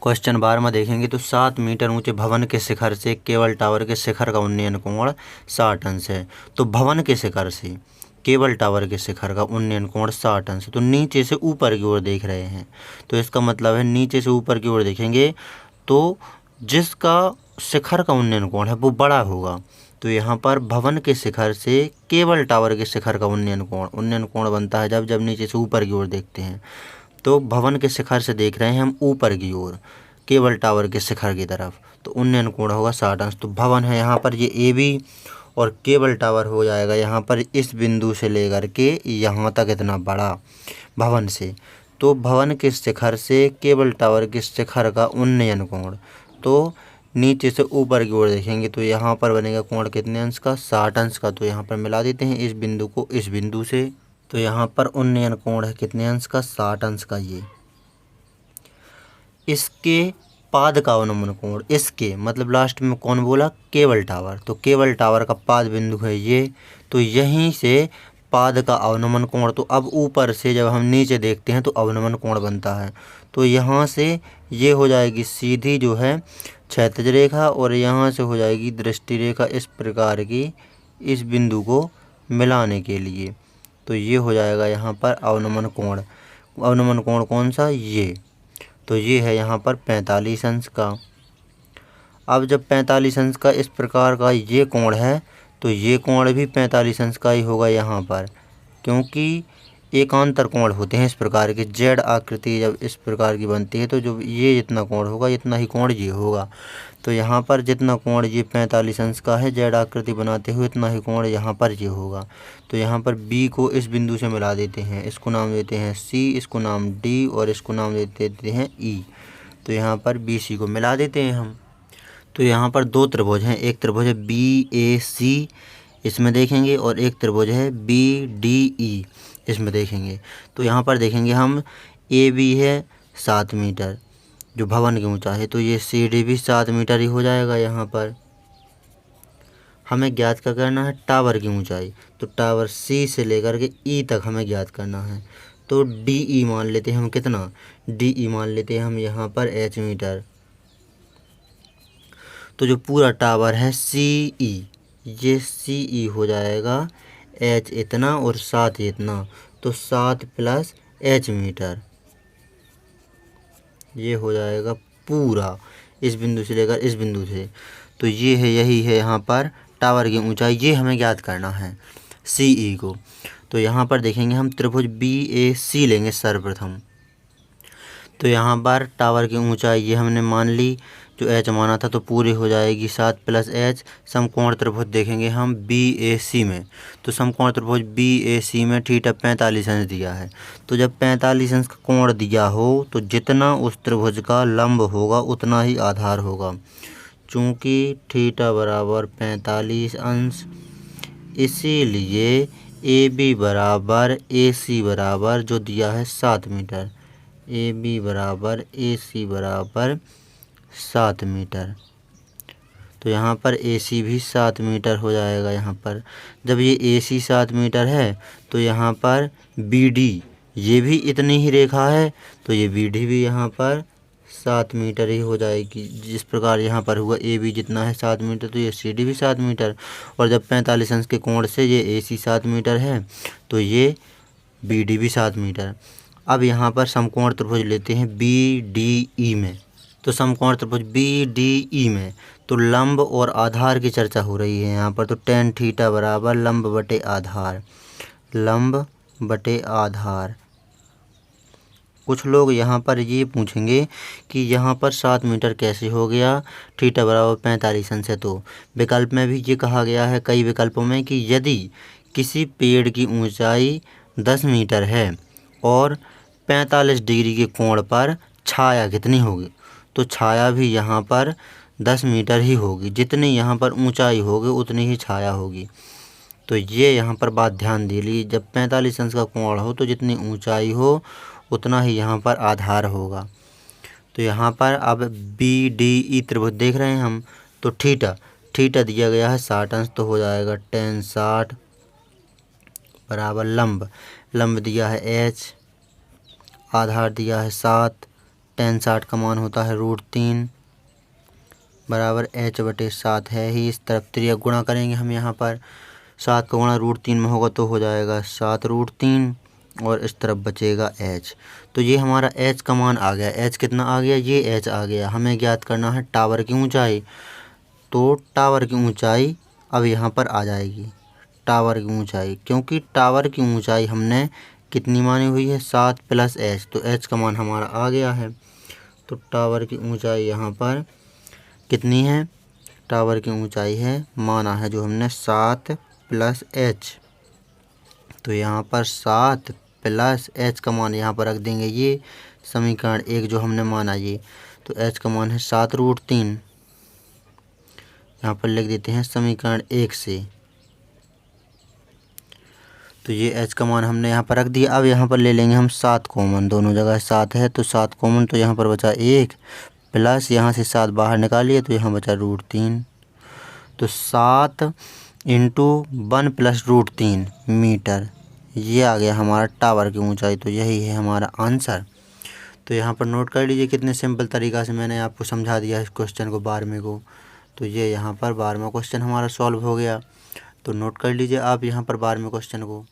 Question 12 में देखेंगे तो 7 मीटर ऊंचे भवन के शिखर से केबल टावर के शिखर का उन्नयन कोण 60 अंश है। तो भवन के शिखर से केबल टावर के शिखर का उन्नयन कोण 60 अंश। तो नीचे से ऊपर की ओर देख रहे हैं, तो इसका मतलब है नीचे से ऊपर की ओर देखेंगे तो जिसका शिखर का उन्नयन कोण है वो बड़ा होगा। तो यहाँ पर भवन के शिखर से केबल टावर के शिखर का उन्नयन कोण बनता है जब नीचे से ऊपर की ओर देखते हैं। तो भवन के शिखर से देख रहे हैं हम ऊपर की ओर केबल टावर के शिखर की तरफ, तो उन्नयन कोण होगा 60 अंश। तो भवन है यहाँ पर ये AB और केबल टावर हो जाएगा यहाँ पर इस बिंदु से लेकर के यहाँ तक इतना बड़ा भवन से। तो भवन के शिखर से केबल टावर के शिखर का उन्नयन कोण, तो नीचे से ऊपर की ओर देखेंगे तो यहाँ पर बनेगा कोण कितने अंश का 60 अंश का। तो यहाँ पर मिला देते हैं इस बिंदु को इस बिंदु से, तो यहाँ पर उन्नयन कोण है कितने अंश का 60 अंश का। ये इसके पाद का अवनमन कोण, इसके मतलब लास्ट में कौन बोला केबल टावर, तो केबल टावर का पाद बिंदु है ये, तो यहीं से पाद का अवनमन कोण। तो अब ऊपर से जब हम नीचे देखते हैं तो अवनमन कोण बनता है। तो यहाँ से ये हो जाएगी सीधी जो है क्षैतिज रेखा और यहाँ से हो जाएगी दृष्टि रेखा इस प्रकार की इस बिंदु को मिलाने के लिए। तो ये हो जाएगा यहाँ पर अवनमन कोण। अवनमन कोण कौन सा ये, तो ये है यहाँ पर 45 अंश का। अब जब 45 अंश का इस प्रकार का ये कोण है तो ये कोण भी 45 अंश का ही होगा यहाँ पर, क्योंकि एकांतर कोण होते हैं इस प्रकार के। जेड आकृति जब इस प्रकार की बनती है तो जो ये जितना कोण होगा इतना ही कोण ये होगा। तो यहाँ पर जितना कोण ये 45 अंश का है जेड आकृति बनाते हुए इतना ही कोण यहाँ पर ये होगा। तो यहाँ पर B को इस बिंदु से मिला देते हैं, इसको नाम देते हैं C, इसको नाम D और इसको नाम देते हैं E। तो यहाँ पर BC को मिला देते हैं हम। तो यहाँ पर दो त्रिभुज हैं, एक त्रिभुज है BAC इसमें देखेंगे और एक त्रिभुज है BDE इसमें देखेंगे। तो यहाँ पर देखेंगे हम AB है 7 मीटर जो भवन की ऊंचाई है, तो ये CD भी 7 मीटर ही हो जाएगा। यहाँ पर हमें ज्ञात क्या करना है टावर की ऊंचाई, तो टावर C से लेकर के E तक हमें ज्ञात करना है। तो DE मान लेते हैं हम कितना, DE मान लेते हैं हम यहाँ पर H मीटर। तो जो पूरा टावर है CE, ये CE हो जाएगा H इतना और 7 इतना, तो 7 प्लस H मीटर ये हो जाएगा पूरा इस बिंदु से लेकर इस बिंदु से। तो ये है यही है यहाँ पर टावर की ऊंचाई, ये हमें ज्ञात करना है CE को। तो यहाँ पर देखेंगे हम त्रिभुज BAC लेंगे सर्वप्रथम। तो यहाँ पर टावर की ऊंचाई ये हमने मान ली, जो H माना था, तो पूरी हो जाएगी 7 प्लस H। समकोण त्रिभुज देखेंगे हम BAC में, तो समकोण त्रिभुज BAC में थीटा 45 अंश दिया है। तो जब 45 अंश का कोण दिया हो तो जितना उस त्रिभुज का लंब होगा उतना ही आधार होगा। चूँकि थीटा बराबर 45 अंश, इसीलिए AB बराबर AC बराबर जो दिया है 7 मीटर, AB बराबर AC बराबर 7 मीटर। तो यहाँ पर AC भी 7 मीटर हो जाएगा। यहाँ पर जब ये AC 7 मीटर है तो यहाँ पर BD ये भी इतनी ही रेखा है, तो ये BD भी यहाँ पर 7 मीटर ही हो जाएगी। जिस प्रकार यहाँ पर हुआ AB जितना है 7 मीटर, तो ये CD भी 7 मीटर। और जब 45 अंश के कोण से ये AC 7 मीटर है तो ये BD भी 7 मीटर। अब यहाँ पर समकोण त्रिभुज लेते हैं BDE में। तो समकोण त्रिभुज BDE में तो लंब और आधार की चर्चा हो रही है यहाँ पर। तो tan थीटा बराबर लंब बटे आधार, लंब बटे आधार। कुछ लोग यहाँ पर ये पूछेंगे कि यहाँ पर 7 मीटर कैसे हो गया, थीटा बराबर 45 अंश है। तो विकल्प में भी ये कहा गया है कई विकल्पों में कि यदि किसी पेड़ की ऊंचाई 10 मीटर है और 45 डिग्री के कोण पर छाया कितनी होगी, तो छाया भी यहाँ पर 10 मीटर ही होगी। जितनी यहाँ पर ऊंचाई होगी उतनी ही छाया होगी। तो ये यहाँ पर बात ध्यान दे ली, जब 45 अंश का कोण हो तो जितनी ऊंचाई हो उतना ही यहाँ पर आधार होगा। तो यहाँ पर अब BDE त्रिभुज देख रहे हैं हम, तो थीटा दिया गया है 60 अंश, तो हो जाएगा tan 60 बराबर लंब दिया है H, आधार दिया है 7, tan 60 का मान होता है √3 बराबर h/7 है ही। इस तरफ त्रिज्या गुणा करेंगे हम यहाँ पर, 7 का गुणा √3 में होगा तो हो जाएगा 7√3 और इस तरफ बचेगा h। तो ये हमारा h का मान आ गया। h कितना आ गया? ये h आ गया। हमें ज्ञात करना है टावर की ऊंचाई। तो टावर की ऊंचाई अब यहाँ पर आ जाएगी, टावर की ऊंचाई, क्योंकि टावर की ऊंचाई हमने कितनी मानी हुई है? 7 + h। तो h का मान हमारा आ गया है। तो टावर की ऊंचाई यहाँ पर कितनी है? टावर की ऊंचाई है, माना है जो हमने 7 + h। तो यहाँ पर 7 + h का मान यहाँ पर रख देंगे, ये समीकरण 1 जो हमने माना ये। तो h का मान है 7√3, यहाँ पर लिख देते हैं समीकरण 1 से। तो ये h का मान हमने यहाँ पर रख दिया। अब यहाँ पर ले लेंगे हम 7 कॉमन, दोनों जगह 7 है तो 7 कॉमन, तो यहाँ पर बचा 1 प्लस यहाँ से 7 बाहर निकालिए तो यहाँ बचा √3। तो 7 × 1 + √3 मीटर, ये आ गया हमारा टावर की ऊंचाई। तो यही है हमारा आंसर। तो यहाँ पर नोट कर लीजिए कितने सिंपल तरीक़ा से मैंने आपको समझा दिया इस क्वेश्चन को, 12वें को। तो ये यहाँ पर 12वां क्वेश्चन हमारा सॉल्व हो गया। तो नोट कर लीजिए आप यहाँ पर 12वें क्वेश्चन को।